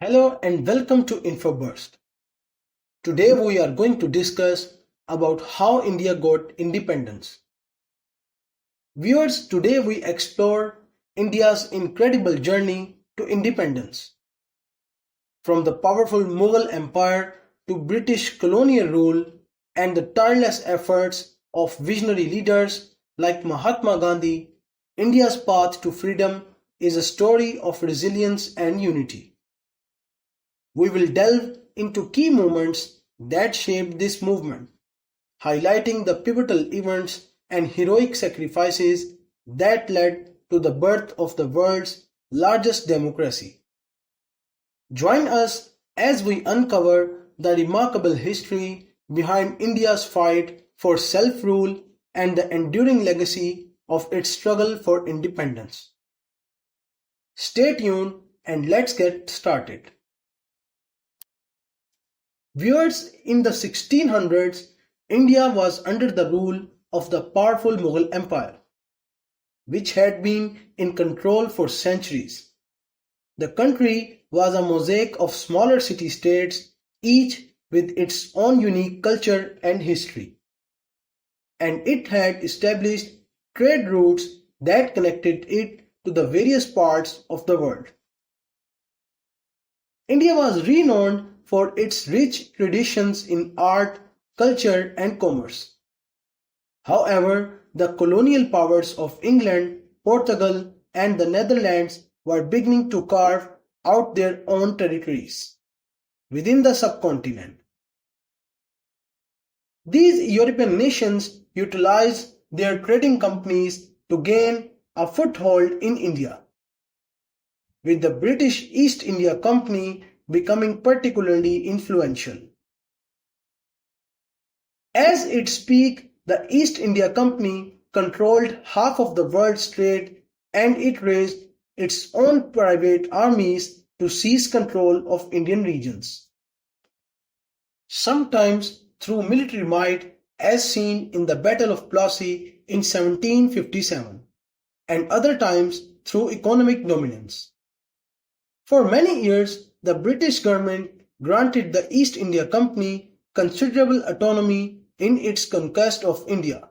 Hello and welcome to InfoBurst. Today we are going to discuss about how India got independence. Viewers, today we explore India's incredible journey to independence. From the powerful Mughal Empire to British colonial rule and the tireless efforts of visionary leaders like Mahatma Gandhi, India's path to freedom is a story of resilience and unity. We will delve into key moments that shaped this movement, highlighting the pivotal events and heroic sacrifices that led to the birth of the world's largest democracy. Join us as we uncover the remarkable history behind India's fight for self-rule and the enduring legacy of its struggle for independence. Stay tuned and let's get started. Viewers, in the 1600s, India was under the rule of the powerful Mughal Empire, which had been in control for centuries. The country was a mosaic of smaller city-states, each with its own unique culture and history. And it had established trade routes that connected it to the various parts of the world. India was renowned for its rich traditions in art, culture, and commerce. However, the colonial powers of England, Portugal, and the Netherlands were beginning to carve out their own territories within the subcontinent. These European nations utilized their trading companies to gain a foothold in India, with the British East India Company becoming particularly influential. At its peak, the East India Company controlled half of the world's trade, and it raised its own private armies to seize control of Indian regions, sometimes through military might as seen in the Battle of Plassey in 1757, and other times through economic dominance. For many years, the British government granted the East India Company considerable autonomy in its conquest of India,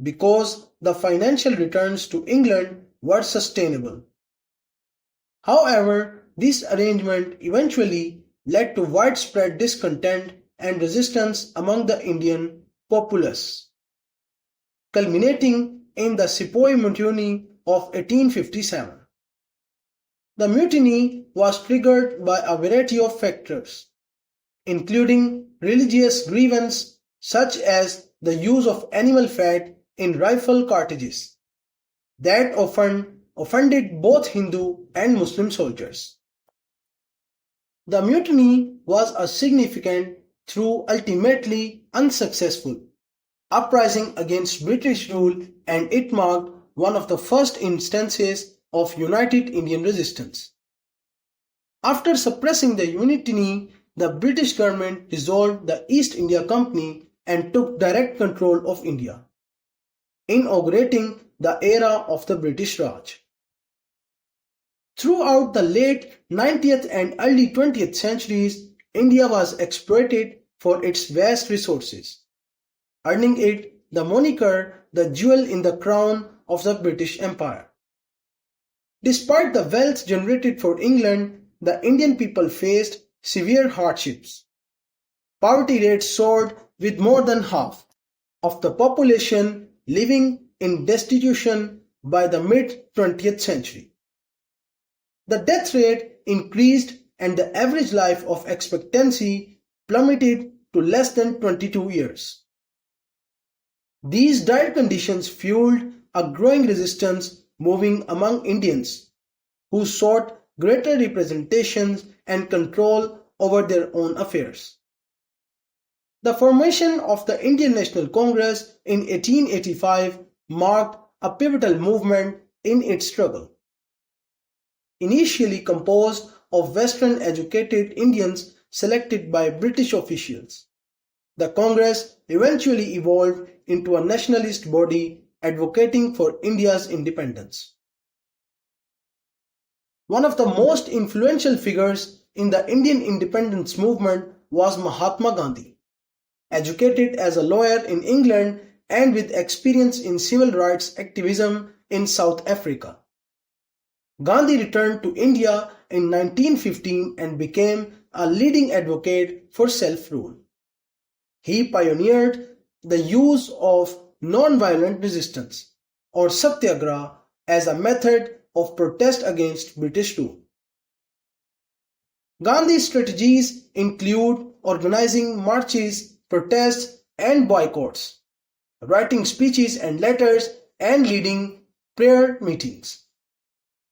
because the financial returns to England were sustainable. However, this arrangement eventually led to widespread discontent and resistance among the Indian populace, culminating in the Sepoy Mutiny of 1857. The mutiny was triggered by a variety of factors, including religious grievance such as the use of animal fat in rifle cartridges that often offended both Hindu and Muslim soldiers. The mutiny was a significant, though ultimately unsuccessful, uprising against British rule, and it marked one of the first instances of united Indian resistance. After suppressing the mutiny, the British government dissolved the East India Company and took direct control of India, inaugurating the era of the British Raj. Throughout the late 19th and early 20th centuries, India was exploited for its vast resources, earning it the moniker the jewel in the crown of the British Empire. Despite the wealth generated for England, the Indian people faced severe hardships. Poverty rates soared, with more than half of the population living in destitution by the mid-20th century. The death rate increased and the average life of expectancy plummeted to less than 22 years. These dire conditions fueled a growing resistance moving among Indians, who sought greater representations and control over their own affairs. The formation of the Indian National Congress in 1885 marked a pivotal movement in its struggle. Initially composed of Western-educated Indians selected by British officials, the Congress eventually evolved into a nationalist body advocating for India's independence. One of the most influential figures in the Indian independence movement was Mahatma Gandhi. Educated as a lawyer in England and with experience in civil rights activism in South Africa, Gandhi returned to India in 1915 and became a leading advocate for self-rule. He pioneered the use of nonviolent resistance, or satyagraha, as a method of protest against British rule. Gandhi's strategies include organizing marches, protests, and boycotts, writing speeches and letters, and leading prayer meetings.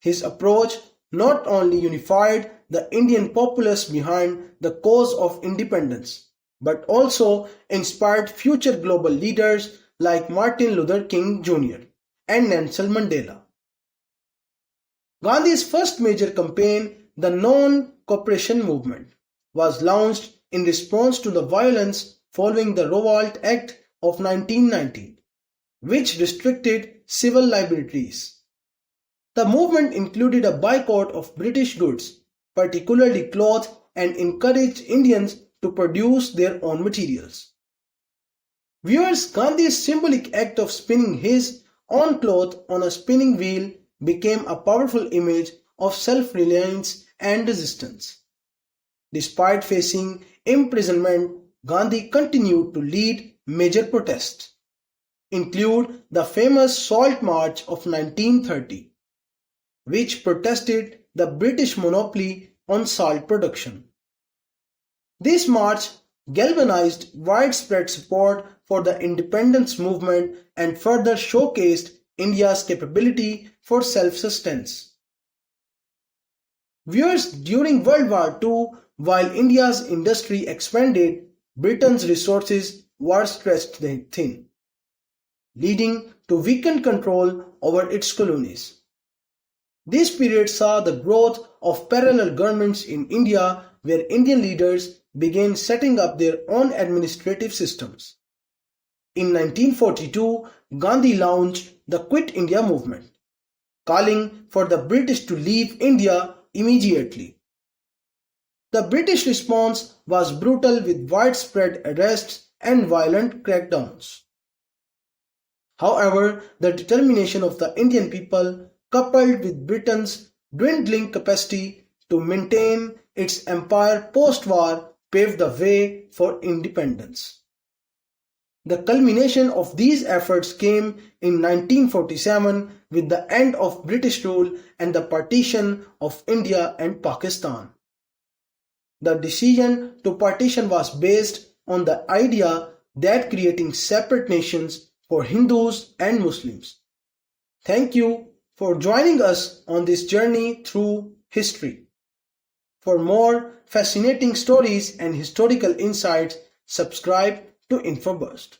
His approach not only unified the Indian populace behind the cause of independence, but also inspired future global leaders like Martin Luther King Jr. and Nelson Mandela. Gandhi's first major campaign, the Non-Cooperation Movement, was launched in response to the violence following the Revolt Act of 1919, which restricted civil liberties. The movement included a boycott of British goods, particularly cloth, and encouraged Indians to produce their own materials. Viewers, Gandhi's symbolic act of spinning his own cloth on a spinning wheel became a powerful image of self-reliance and resistance. Despite facing imprisonment, Gandhi continued to lead major protests, include the famous Salt March of 1930, which protested the British monopoly on salt production. This march galvanized widespread support for the independence movement and further showcased India's capability for self-sustenance. Viewers, during World War II, while India's industry expanded, Britain's resources were stretched thin, leading to weakened control over its colonies. This period saw the growth of parallel governments in India, where Indian leaders began setting up their own administrative systems. In 1942, Gandhi launched the Quit India movement, calling for the British to leave India immediately. The British response was brutal, with widespread arrests and violent crackdowns. However, the determination of the Indian people, coupled with Britain's dwindling capacity to maintain its empire post-war, paved the way for independence. The culmination of these efforts came in 1947 with the end of British rule and the partition of India and Pakistan. The decision to partition was based on the idea that creating separate nations for Hindus and Muslims. Thank you for joining us on this journey through history. For more fascinating stories and historical insights, subscribe to InfoBurst.